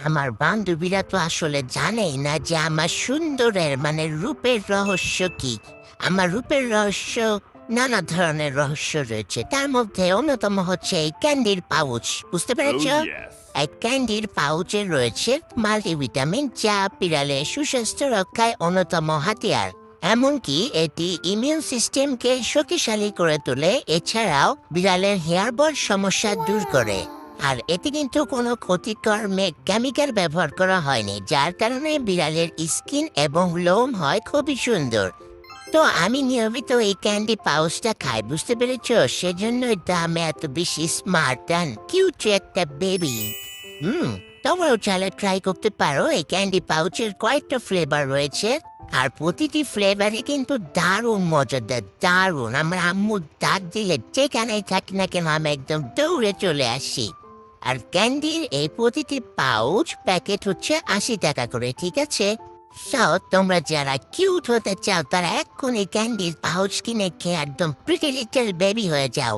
আমার বান্ধবীরা তো আসলে জানেই না যে আমার সুন্দরের মানে রূপের রহস্য কি। আমার রূপের রহস্য নানা ধরনের রহস্য রয়েছে, তার মধ্যে অন্যতম হচ্ছে এই ক্যান্ডির পাউচ। বুঝতে পেরেছ? Oh, yes. এই ক্যান্ডির পাউচে রয়েছে মাল্টিভিটামিন, যা বিড়ালের সুস্বাস্থ্য রক্ষায় অন্যতম হাতিয়ার। এমনকি এটি ইমিউন সিস্টেমকে শক্তিশালী করে তোলে, এছাড়াও বিড়ালের হেয়ার বল সমস্যা দূর করে। আর এতে কিন্তু কোনো ক্ষতিকর কেমিক্যাল ব্যবহার করা হয়নি, যার কারণে বিড়ালের স্কিন এবং লোম হয় খুবই সুন্দর। তো আমি নিয়মিত এই ক্যান্ডি পাউচটা খাই, বুঝতে পেরেছ? সেজন্যই তো আমি এত বেশি স্মার্ট অ্যান্ড কিউট একটা বেবি। তোমরাও চাইলে ট্রাই করতে পারো। এই ক্যান্ডি পাউচের কয়েকটা ফ্লেভার রয়েছে, আর প্রতিটি ফ্লেভারে কিন্তু দারুণ মজাদার, দারুণ। আমার আম্মু ডাক দিলে যেখানেই থাকি না কেন আমি একদম দৌড়ে চলে আসি। আর ক্যান্ডির এই প্রতিটি পাউচ প্যাকেট হচ্ছে 80 টাকা করে, ঠিক আছে? তোমরা যারা কিউট হতে চাও তারা এক্ষুনি ক্যান্ডির পাউচ কিনে খেয়ে একদম প্রিটি লিটল বেবি হয়ে যাও।